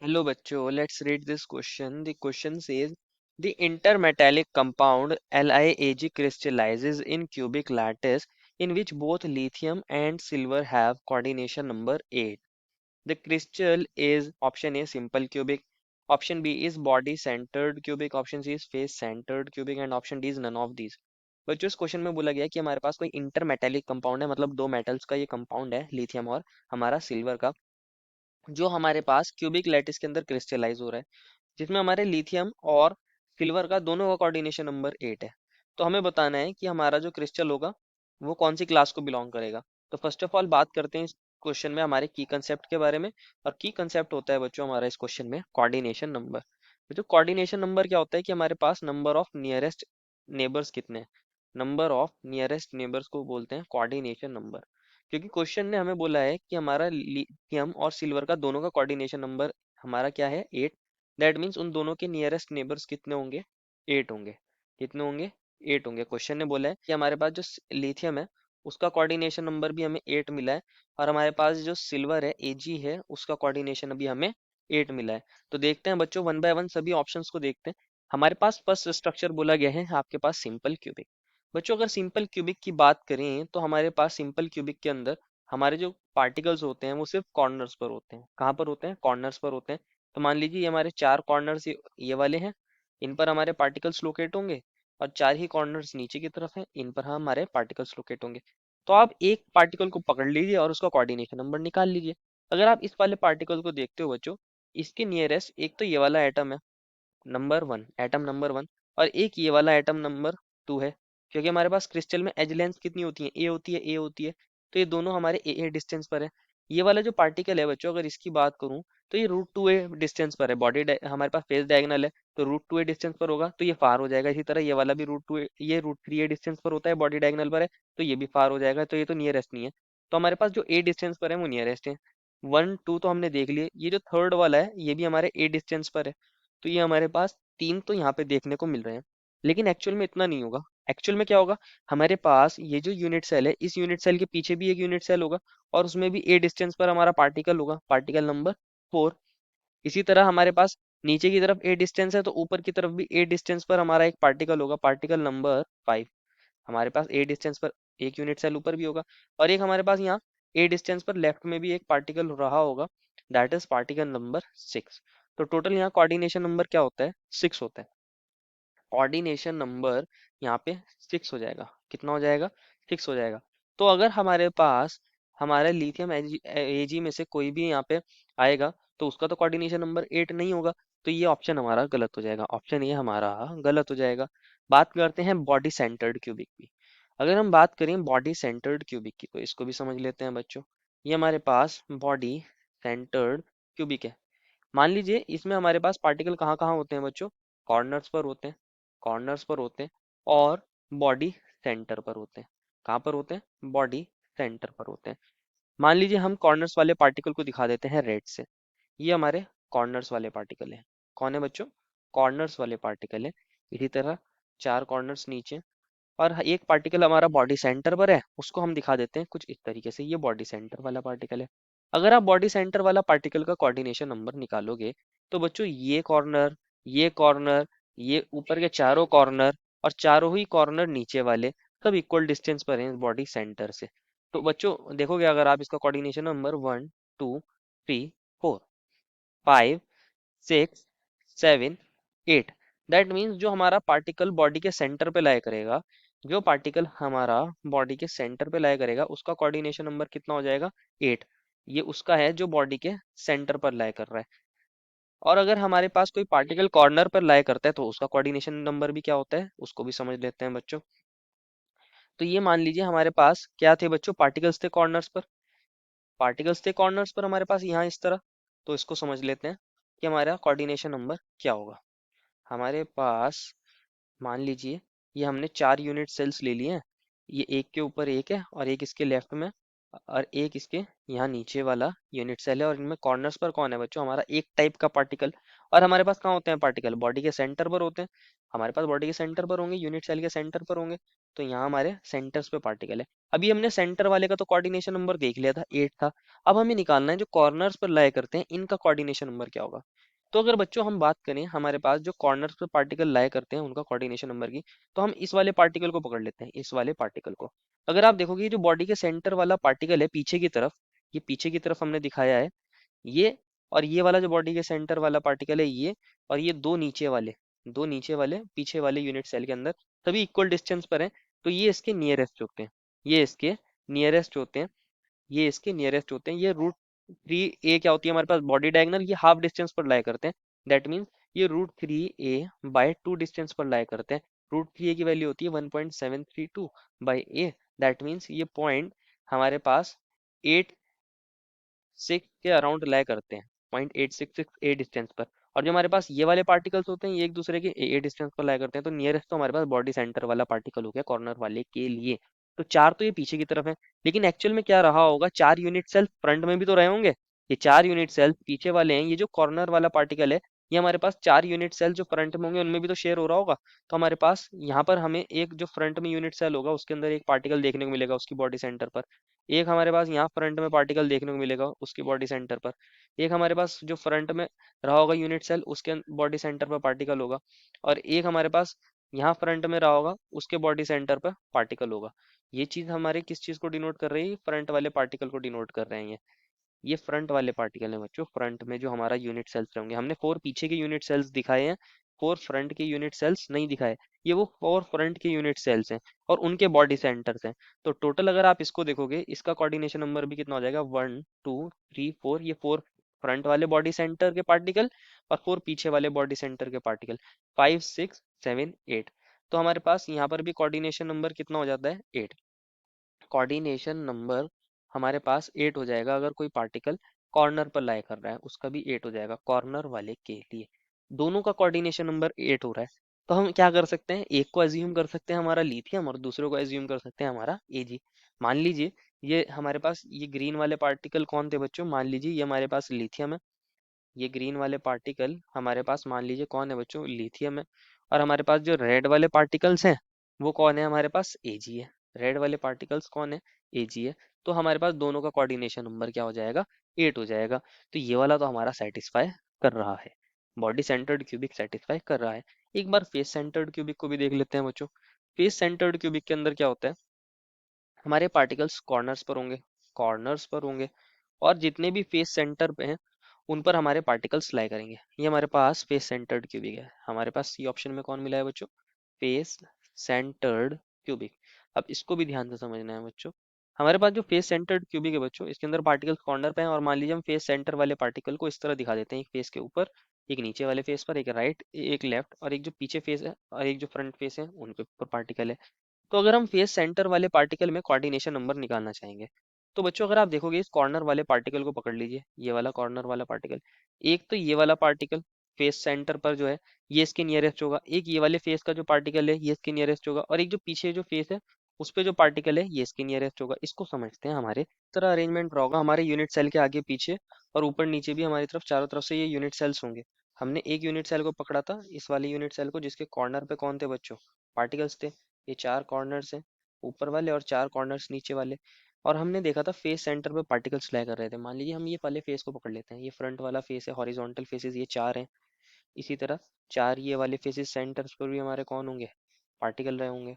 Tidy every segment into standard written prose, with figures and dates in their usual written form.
Hello बच्चों, let's read this question. The question says the intermetallic compound LiAg crystallizes in cubic lattice in which both lithium and silver have coordination number 8. The crystal is option A simple cubic, option B is body centered cubic, option C is face centered cubic and option D is none of these. बच्चों इस question में बोला गया है कि हमारे पास कोई intermetallic compound है, मतलब दो मेटल्स का ये कंपाउंड है, लिथियम और हमारा सिल्वर का, जो हमारे पास क्यूबिक लैटिस के अंदर क्रिस्टलाइज हो रहा है, जिसमें हमारे लिथियम और सिल्वर का दोनों का कोऑर्डिनेशन नंबर 8 है। तो हमें बताना है कि हमारा जो क्रिस्टल होगा वो कौन सी क्लास को बिलोंग करेगा। तो फर्स्ट ऑफ ऑल बात करते हैं इस क्वेश्चन में हमारे की कंसेप्ट के बारे में। और की कंसेप्ट होता है बच्चों हमारा इस क्वेश्चन में कोऑर्डिनेशन नंबर। बच्चों कोऑर्डिनेशन नंबर क्या होता है कि हमारे पास नंबर ऑफ नियरेस्ट नेबर्स कितने हैं, नंबर ऑफ नियरेस्ट नेबर्स को बोलते हैं कोऑर्डिनेशन नंबर। क्योंकि क्वेश्चन ने हमें बोला है कि हमारा लिथियम और सिल्वर का दोनों का कोऑर्डिनेशन नंबर हमारा क्या है 8। दैट मीन्स उन दोनों के नियरेस्ट नेबर्स कितने होंगे, 8 होंगे। कितने होंगे, 8 होंगे। क्वेश्चन ने बोला है कि हमारे पास जो लिथियम है उसका कोऑर्डिनेशन नंबर भी हमें 8 मिला है, और हमारे पास जो सिल्वर है Ag है उसका कोऑर्डिनेशन अभी हमें 8 मिला है। तो देखते हैं बच्चों वन बाय वन सभी ऑप्शंस को देखते हैं। हमारे पास फर्स्ट स्ट्रक्चर बोला गया है आपके पास सिंपल क्यूबिक। बच्चों अगर सिंपल क्यूबिक की बात करें तो हमारे पास सिंपल क्यूबिक के अंदर हमारे जो पार्टिकल्स होते हैं वो सिर्फ कॉर्नर्स पर होते हैं। कहाँ पर होते हैं, कॉर्नर्स पर होते हैं। तो मान लीजिए ये हमारे चार कॉर्नर्स ये वाले हैं, इन पर हमारे पार्टिकल्स लोकेट होंगे, और चार ही कॉर्नर्स नीचे की तरफ हैं, इन पर हमारे पार्टिकल्स लोकेट होंगे। तो आप एक पार्टिकल को पकड़ लीजिए और उसका कोऑर्डिनेशन नंबर निकाल लीजिए। अगर आप इस वाले पार्टिकल को देखते हो बच्चों, इसके नियरेस्ट एक तो ये वाला एटम है, नंबर 1, एटम नंबर 1, और एक ये वाला एटम नंबर 2 है। क्योंकि हमारे पास क्रिस्टल में एज लेंथ कितनी होती है, ए होती है, ए होती है। तो ये दोनों हमारे ए डिस्टेंस पर है। ये वाला जो पार्टिकल है बच्चों अगर इसकी बात करूं तो ये √2a डिस्टेंस पर है। हमारे पास फेस डायगोनल है तो √2a डिस्टेंस पर होगा, तो ये फार हो जाएगा। इसी तरह ये वाला भी √2a, ये √3a डिस्टेंस पर होता है, बॉडी डायगोनल पर है, तो ये भी फार हो जाएगा। तो ये तो नियरेस्ट नहीं है। तो हमारे पास जो ए डिस्टेंस पर है वो नियरेस्ट है। 1 2 तो हमने देख लिए, ये जो थर्ड वाला है ये भी हमारे ए डिस्टेंस पर है। तो ये हमारे पास तीन तो यहाँ पे देखने को मिल रहे हैं। लेकिन एक्चुअल में इतना नहीं होगा। एक्चुअल में क्या होगा, हमारे पास ये जो यूनिट सेल है इस यूनिट सेल के पीछे भी एक यूनिट सेल होगा, और उसमें भी ए डिस्टेंस पर हमारा पार्टिकल होगा, पार्टिकल नंबर 4। इसी तरह हमारे पास नीचे की तरफ ए डिस्टेंस है तो ऊपर की तरफ भी ए डिस्टेंस पर हमारा एक पार्टिकल होगा, पार्टिकल नंबर 5। हमारे पास ए डिस्टेंस पर एक यूनिट सेल ऊपर भी होगा, और एक हमारे पास यहाँ ए डिस्टेंस पर लेफ्ट में भी एक पार्टिकल रहा होगा, दैट इज पार्टिकल नंबर 6। तो टोटल यहाँ कोऑर्डिनेशन नंबर क्या होता है, 6 होता है। कोऑर्डिनेशन नंबर यहाँ पे 6 हो जाएगा। कितना हो जाएगा, 6 हो जाएगा। तो अगर हमारे पास हमारे लिथियम एजी में से कोई भी यहाँ पे आएगा तो उसका तो कोऑर्डिनेशन नंबर 8 नहीं होगा। तो ये ऑप्शन हमारा गलत हो जाएगा, ऑप्शन ये हमारा गलत हो जाएगा। बात करते हैं बॉडी सेंटर्ड क्यूबिक की। अगर हम बात करें बॉडी सेंटर्ड क्यूबिक की तो इसको भी समझ लेते हैं बच्चों। ये हमारे पास बॉडी सेंटर्ड क्यूबिक है। मान लीजिए इसमें हमारे पास पार्टिकल कहाँ कहाँ होते हैं बच्चों, कॉर्नर्स पर होते हैं, कॉर्नर्स पर होते हैं, और बॉडी सेंटर पर होते हैं। कहाँ पर होते हैं, बॉडी सेंटर पर होते हैं। मान लीजिए हम कॉर्नर्स वाले पार्टिकल को दिखा देते हैं रेड से। ये हमारे कॉर्नर्स वाले पार्टिकल हैं। कौन है बच्चों, कॉर्नर्स वाले पार्टिकल है। इसी तरह चार कॉर्नर्स नीचे, और एक पार्टिकल हमारा बॉडी सेंटर पर है, उसको हम दिखा देते हैं कुछ इस तरीके से, ये बॉडी सेंटर वाला पार्टिकल है। अगर आप बॉडी सेंटर वाला पार्टिकल का कोऑर्डिनेशन नंबर निकालोगे तो बच्चों ये कॉर्नर, ये कॉर्नर, ये ऊपर के चारों कॉर्नर, और चारों ही कॉर्नर नीचे वाले सब इक्वल डिस्टेंस पर हैं बॉडी सेंटर से। तो बच्चों देखोगे अगर आप इसका कोऑर्डिनेशन नंबर 1 2 3 4 5 6 7 8, दैट मीन्स जो हमारा पार्टिकल बॉडी के सेंटर पे लाया करेगा, जो पार्टिकल हमारा बॉडी के सेंटर पे लाया करेगा उसका कोऑर्डिनेशन नंबर कितना हो जाएगा, 8। ये उसका है जो बॉडी के सेंटर पर लाया कर रहा है। और अगर हमारे पास कोई पार्टिकल कॉर्नर पर लाया करता है तो उसका कोऑर्डिनेशन नंबर भी क्या होता है, उसको भी समझ लेते हैं बच्चों। तो ये मान लीजिए हमारे पास क्या थे बच्चों, पार्टिकल्स थे कॉर्नर्स पर, पार्टिकल्स थे कॉर्नर्स पर हमारे पास यहाँ इस तरह। तो इसको समझ लेते हैं कि हमारा कोऑर्डिनेशन नंबर क्या होगा। हमारे पास मान लीजिए ये हमने चार यूनिट सेल्स ले लिए हैं, ये एक के ऊपर एक है और एक इसके लेफ्ट में, और एक इसके यहाँ नीचे वाला यूनिट सेल है, और इनमें कॉर्नर्स पर कौन है बच्चों, हमारा एक टाइप का पार्टिकल। और हमारे पास कहाँ होते हैं पार्टिकल, बॉडी के सेंटर पर होते हैं। हमारे पास बॉडी के सेंटर पर होंगे, यूनिट सेल के सेंटर पर होंगे। तो यहाँ हमारे सेंटर्स पे पार्टिकल है। अभी हमने सेंटर वाले का तो कोऑर्डिनेशन नंबर देख लिया था, 8 था। अब हमें निकालना है जो कॉर्नर्स पर लाया करते हैं इनका कोऑर्डिनेशन नंबर क्या होगा। तो अगर बच्चों हम बात करें हमारे पास जो कॉर्नर्स पर पार्टिकल लाया करते हैं उनका कोऑर्डिनेशन नंबर की, तो हम इस वाले पार्टिकल को पकड़ लेते हैं, इस वाले पार्टिकल को। अगर आप देखोगे ये जो बॉडी के सेंटर वाला पार्टिकल है पीछे की तरफ, ये पीछे की तरफ हमने दिखाया है, ये और ये वाला जो बॉडी के सेंटर वाला पार्टिकल है ये, और ये दो नीचे वाले पीछे वाले यूनिट सेल के अंदर सभी इक्वल डिस्टेंस पर हैं, तो ये इसके नियरेस्ट होते हैं, ये इसके नियरेस्ट होते हैं, ये इसके नियरेस्ट होते हैं। ये रूट 3 ए क्या होती है हमारे पास बॉडी डायगोनल, ये हाफ डिस्टेंस पर लाई करते हैं। दैट मीन्स ये रूट 3 ए बाय 2 डिस्टेंस पर लाई करते हैं। रूट 3 ए की वैल्यू होती है 1.732 बाई ए। दैट मीन्स ये पॉइंट हमारे पास 8 6 के अराउंड लाई करते हैं, 0.866 ए डिस्टेंस पर। और जो हमारे पास ये वाले पार्टिकल्स होते हैं ये एक दूसरे के ए डिस्टेंस पर लाई करते हैं, तो नियरेस्ट तो हमारे पास बॉडी सेंटर वाला पार्टिकल हो गया कॉर्नर वाले के लिए। तो 4 तो ये पीछे की तरफ है, लेकिन एक्चुअल में क्या रहा होगा, 4 यूनिट सेल्स फ्रंट में भी तो रहे होंगे। ये 4 यूनिट सेल्स पीछे वाले हैं, ये जो कॉर्नर वाला पार्टिकल है ये हमारे पास 4 यूनिट सेल जो फ्रंट में होंगे उनमें भी तो शेयर हो रहा होगा। तो हमारे पास यहाँ पर हमें एक जो फ्रंट में यूनिट सेल होगा उसके अंदर एक पार्टिकल देखने को मिलेगा उसकी बॉडी सेंटर पर। एक हमारे पास यहाँ फ्रंट में पार्टिकल देखने को मिलेगा उसकी बॉडी सेंटर पर। एक हमारे पास जो फ्रंट में रहा होगा यूनिट सेल उसके बॉडी सेंटर पर पार्टिकल होगा। और एक हमारे पास यहाँ फ्रंट में रहा होगा उसके बॉडी सेंटर पर पार्टिकल होगा। ये चीज हमारे किस चीज को डिनोट कर रही है, फ्रंट वाले पार्टिकल को डिनोट कर रहे हैं ये फ्रंट वाले पार्टिकल हैं बच्चों, फ्रंट में जो हमारा यूनिट सेल्स होंगे। हमने 4 पीछे के यूनिट सेल्स दिखाए हैं, 4 फ्रंट के यूनिट सेल्स नहीं दिखाए। ये वो 4 फ्रंट के यूनिट सेल्स हैं और उनके बॉडी सेंटर्स हैं। तो टोटल अगर आप इसको देखोगे इसका कोऑर्डिनेशन नंबर भी कितना हो जाएगा, 1 2 3 4। ये 4 फ्रंट वाले बॉडी सेंटर के पार्टिकल और 4 पीछे वाले बॉडी सेंटर के पार्टिकल, 5 6 7 8। तो हमारे पास यहाँ पर भी कोऑर्डिनेशन नंबर कितना हो जाता है, 8। कोऑर्डिनेशन नंबर हमारे पास 8 हो जाएगा अगर कोई पार्टिकल कॉर्नर पर लाई कर रहा है, उसका भी 8 हो जाएगा कॉर्नर वाले के लिए। दोनों का कोऑर्डिनेशन नंबर 8 हो रहा है। तो हम क्या कर सकते हैं, एक को एज्यूम कर सकते हैं हमारा लिथियम और दूसरे को एज्यूम कर सकते हैं हमारा एजी। मान लीजिए ये हमारे पास ये ग्रीन वाले पार्टिकल कौन थे बच्चों, मान लीजिए ये हमारे पास लिथियम है। ये ग्रीन वाले पार्टिकल हमारे पास मान लीजिए कौन है बच्चों, लिथियम है। और हमारे पास जो रेड वाले पार्टिकल्स हैं वो कौन है, हमारे पास एजी है। रेड वाले पार्टिकल्स कौन है, एजी है। तो हमारे पास दोनों का कोऑर्डिनेशन नंबर क्या हो जाएगा, 8 हो जाएगा। तो ये वाला तो हमारा सेटिस्फाई कर रहा है, बॉडी सेंटर्ड क्यूबिक सेटिस्फाई कर रहा है। एक बार फेस सेंटर्ड क्यूबिक को भी देख लेते हैं बच्चों। फेस सेंटर्ड क्यूबिक के अंदर क्या होता है, हमारे पार्टिकल्स कॉर्नर्स पर होंगे और जितने भी फेस सेंटर पे हैं उन पर हमारे पार्टिकल्स लाई करेंगे। ये हमारे पास फेस सेंटर्ड क्यूबिक है, हमारे पास सी ऑप्शन में कौन मिला है बच्चों, फेस सेंटर्ड क्यूबिक। अब इसको भी ध्यान से समझना है बच्चों। हमारे पास जो फेस सेंटर्ड क्यूबिक है बच्चों इसके अंदर पार्टिकल्स कॉर्नर पे हैं, और मान लीजिए हम फेस सेंटर वाले पार्टिकल को इस तरह दिखा देते हैं, एक फेस के ऊपर, एक नीचे वाले फेस पर, एक राइट एक लेफ्ट, और एक जो पीछे फेस है और एक जो फ्रंट फेस है उनके ऊपर पार्टिकल है। तो अगर हम फेस सेंटर वाले पार्टिकल में कोऑर्डिनेशन नंबर निकालना चाहेंगे, तो बच्चों अगर आप देखोगे इस कॉर्नर वाले पार्टिकल को पकड़ लीजिए, ये वाला कॉर्नर वाला पार्टिकल। एक तो ये वाला पार्टिकल फेस सेंटर पर जो है ये इसके नियरेस्ट होगा, एक ये वाले फेस का जो पार्टिकल है ये इसके नियरेस्ट होगा, और एक जो पीछे जो फेस है उस पे जो पार्टिकल है ये इसके नियरेस्ट होगा। इसको समझते हैं हमारे इस तरह अरेंजमेंट रहा होगा हमारे यूनिट सेल के आगे पीछे, और ऊपर नीचे भी हमारी तरफ चारों तरफ से ये यूनिट सेल्स होंगे। हमने एक यूनिट सेल को पकड़ा था, इस वाले यूनिट सेल को, जिसके कॉर्नर पे कौन थे बच्चों, पार्टिकल्स थे। ये 4 कॉर्नर्स हैं ऊपर वाले और 4 कॉर्नर्स नीचे वाले। और हमने देखा था फेस सेंटर पे पार्टिकल्स लाई कर रहे थे। मान लीजिए हम ये वाले फेस को पकड़ लेते हैं, ये फ्रंट वाला फेस है, हॉरिजॉन्टल फेसेस ये 4 हैं। इसी तरह 4 ये वाले फेसेस सेंटर्स पर भी हमारे कौन होंगे, पार्टिकल रहे होंगे।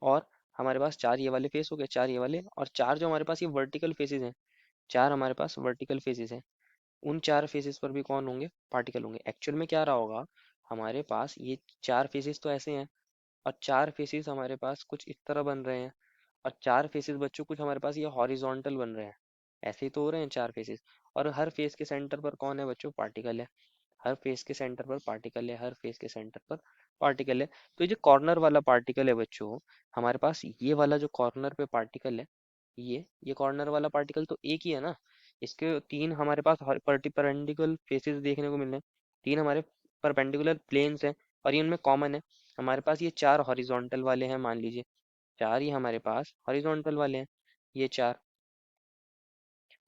और हमारे पास 4 ये वाले फेस हो गए, 4 ये वाले, और 4 जो हमारे पास ये वर्टिकल फेसेस हैं, 4 हमारे पास वर्टिकल फेसेस हैं, उन 4 फेसेस पर भी कौन होंगे, पार्टिकल होंगे। एक्चुअल में क्या रहा होगा, हमारे पास ये 4 फेसेस तो ऐसे हैं और 4 फेसेस हमारे पास कुछ इस तरह बन रहे हैं, और 4 फेसेस बच्चों कुछ हमारे पास ये हॉरिजॉन्टल बन रहे हैं। ऐसे ही तो हो रहे हैं 4 फेसेस। और हर फेस के सेंटर पर कौन है बच्चों, पार्टिकल है। हर फेस के सेंटर पर पार्टिकल है, हर फेस के सेंटर पर पार्टिकल है। तो ये जो कॉर्नर वाला पार्टिकल है बच्चों, हमारे पास ये वाला जो कॉर्नर पे पार्टिकल है, ये कॉर्नर वाला पार्टिकल तो एक ही है ना। इसके 3 हमारे पास परपेंडिकुलर फेसेस देखने को मिल रहे हैं, 3 हमारे परपेंडिकुलर प्लेन्स हैं, और ये उनमें कॉमन है। हमारे पास ये 4 हॉरिजॉन्टल वाले हैं, मान लीजिए 4 ही हमारे पास हॉरिजॉन्टल वाले हैं। ये 4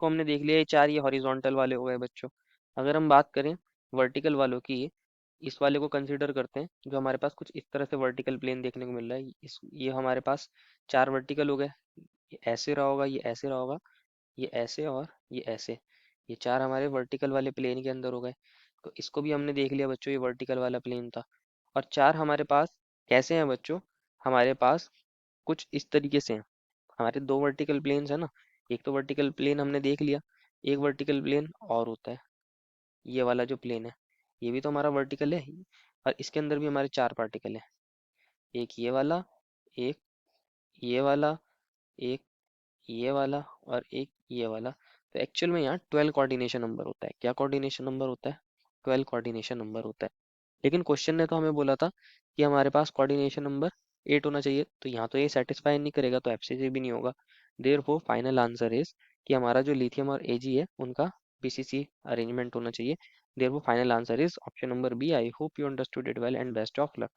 को हमने देख लिया, ये 4 ये हॉरिजॉन्टल वाले हो गए बच्चों। अगर हम बात करें वर्टिकल वालों की, इस वाले को कंसिडर करते हैं, जो हमारे पास कुछ इस तरह से वर्टिकल प्लेन देखने को मिल रहा है। इस ये हमारे पास चार वर्टिकल हो गए। ये ऐसे रहा होगा, ये ऐसे रहा होगा, ये ऐसे और ये ऐसे। ये चार हमारे वर्टिकल वाले प्लेन के अंदर हो गए। तो इसको भी हमने देख लिया बच्चों, ये वर्टिकल वाला प्लेन था। और चार हमारे पास कैसे हैं बच्चों? हमारे पास कुछ इस तरीके से हैं। हमारे दो वर्टिकल प्लेन्स है ना। एक तो वर्टिकल प्लेन हमने देख लिया। एक वर्टिकल प्लेन और होता है, ये वाला जो प्लेन है, ये भी तो हमारा वर्टिकल है। और इसके अंदर भी हमारे चार पार्टिकल हैं। एक ये वाला, एक ये वाला, एक ये वाला और एक ये वाला। तो एक्चुअल में यहाँ 12 कोऑर्डिनेशन नंबर होता है। क्या कोऑर्डिनेशन नंबर होता है? 12 कोऑर्डिनेशन नंबर होता है। लेकिन क्वेश्चन ने तो हमें बोला था कि हमारे पास कोऑर्डिनेशन नंबर 8 होना चाहिए। तो यहाँ तो ये सेटिस्फाई नहीं करेगा, तो एफसीसी भी नहीं होगा। देयरफॉर फाइनल आंसर इज कि हमारा जो लिथियम और एजी है उनका पीसीसी अरेंजमेंट होना चाहिए। Therefore final answer is option number B. I hope you understood it well and best of luck.